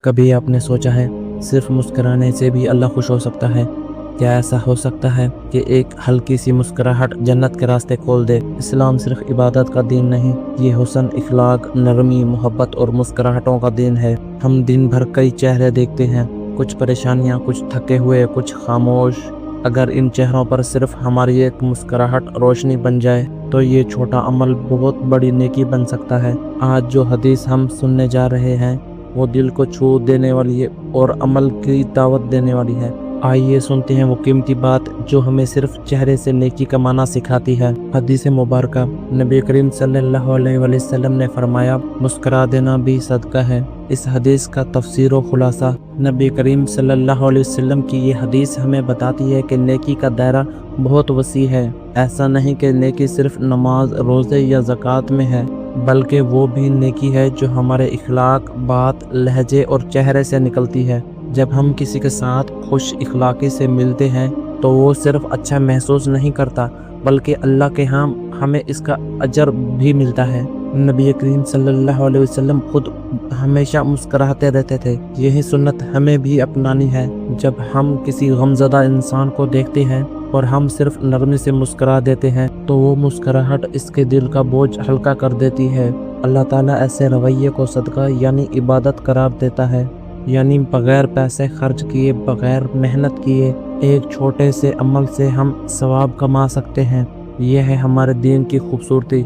کبھی آپ نے سوچا ہے صرف مسکرانے سے بھی اللہ خوش ہو سکتا ہے؟ کیا ایسا ہو سکتا ہے کہ ایک ہلکی سی مسکراہٹ جنت کے راستے کھول دے؟ اسلام صرف عبادت کا دین نہیں، یہ حسن، اخلاق، نرمی، محبت اور مسکراہٹوں کا دین ہے۔ ہم دن بھر کئی چہرے دیکھتے ہیں، کچھ پریشانیاں، کچھ تھکے ہوئے، کچھ خاموش۔ اگر ان چہروں پر صرف ہماری ایک مسکراہٹ روشنی بن جائے تو یہ چھوٹا عمل بہت بڑی نیکی بن سکتا ہے۔ آج جو حدیث ہم سننے جا رہے ہیں وہ دل کو چھو دینے والی ہے اور عمل کی دعوت دینے والی ہے۔ آئیے سنتے ہیں وہ قیمتی بات جو ہمیں صرف چہرے سے نیکی کا معنی سکھاتی ہے۔ حدیث مبارکہ، نبی کریم صلی اللہ علیہ وسلم نے فرمایا، مسکرا دینا بھی صدقہ ہے۔ اس حدیث کا تفسیر و خلاصہ۔ نبی کریم صلی اللہ علیہ وسلم کی یہ حدیث ہمیں بتاتی ہے کہ نیکی کا دائرہ بہت وسیع ہے۔ ایسا نہیں کہ نیکی صرف نماز، روزے یا زکوٰۃ میں ہے، بلکہ وہ بھی نیکی ہے جو ہمارے اخلاق، بات، لہجے اور چہرے سے نکلتی ہے۔ جب ہم کسی کے ساتھ خوش اخلاقی سے ملتے ہیں تو وہ صرف اچھا محسوس نہیں کرتا بلکہ اللہ کے ہاں ہمیں اس کا اجر بھی ملتا ہے۔ نبی کریم صلی اللہ علیہ وسلم خود ہمیشہ مسکراتے رہتے تھے۔ یہی سنت ہمیں بھی اپنانی ہے۔ جب ہم کسی غمزدہ انسان کو دیکھتے ہیں اور ہم صرف نرمی سے مسکرا دیتے ہیں تو وہ مسکراہٹ اس کے دل کا بوجھ ہلکا کر دیتی ہے۔ اللہ تعالیٰ ایسے رویے کو صدقہ یعنی عبادت قرار دیتا ہے، یعنی بغیر پیسے خرچ کیے، بغیر محنت کیے ایک چھوٹے سے عمل سے ہم ثواب کما سکتے ہیں۔ یہ ہے ہمارے دین کی خوبصورتی،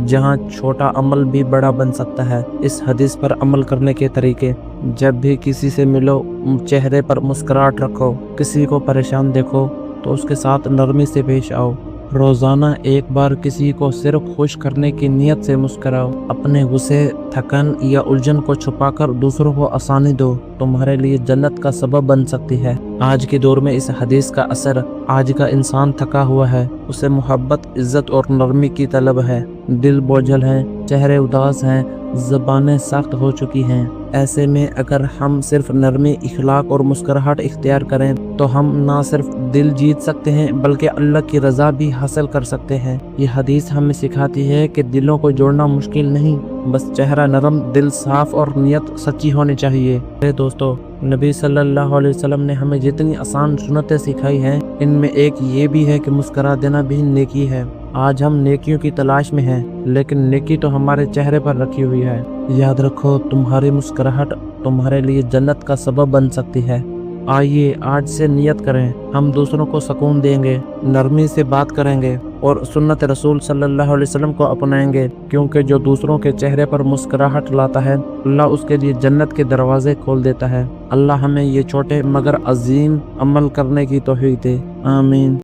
جہاں چھوٹا عمل بھی بڑا بن سکتا ہے۔ اس حدیث پر عمل کرنے کے طریقے: جب بھی کسی سے ملو چہرے پر مسکراہٹ رکھو، کسی کو پریشان دیکھو تو اس کے ساتھ نرمی سے پیش آؤ۔ روزانہ ایک بار کسی کو صرف خوش کرنے کی نیت سے مسکراؤ۔ اپنے غصے، تھکن یا الجھن کو چھپا کر دوسروں کو آسانی دو، تمہارے لیے جنت کا سبب بن سکتی ہے۔ آج کے دور میں اس حدیث کا اثر، آج کا انسان تھکا ہوا ہے، اسے محبت، عزت اور نرمی کی طلب ہے۔ دل بوجھل ہے، چہرے اداس ہیں، زبانیں سخت ہو چکی ہیں۔ ایسے میں اگر ہم صرف نرمی، اخلاق اور مسکراہٹ اختیار کریں تو ہم نہ صرف دل جیت سکتے ہیں بلکہ اللہ کی رضا بھی حاصل کر سکتے ہیں۔ یہ حدیث ہمیں سکھاتی ہے کہ دلوں کو جوڑنا مشکل نہیں، بس چہرہ نرم، دل صاف اور نیت سچی ہونی چاہیے۔ میرے دوستو، نبی صلی اللہ علیہ وسلم نے ہمیں جتنی آسان سنتیں سکھائی ہیں ان میں ایک یہ بھی ہے کہ مسکرا دینا بھی نیکی ہے۔ آج ہم نیکیوں کی تلاش میں ہیں لیکن نیکی تو ہمارے چہرے پر رکھی ہوئی ہے۔ یاد رکھو، تمہاری مسکراہٹ تمہارے لیے جنت کا سبب بن سکتی ہے۔ آئیے آج سے نیت کریں، ہم دوسروں کو سکون دیں گے، نرمی سے بات کریں گے اور سنت رسول صلی اللہ علیہ وسلم کو اپنائیں گے، کیونکہ جو دوسروں کے چہرے پر مسکراہٹ لاتا ہے اللہ اس کے لیے جنت کے دروازے کھول دیتا ہے۔ اللہ ہمیں یہ چھوٹے مگر عظیم عمل کرنے کی توفیق دے، آمین۔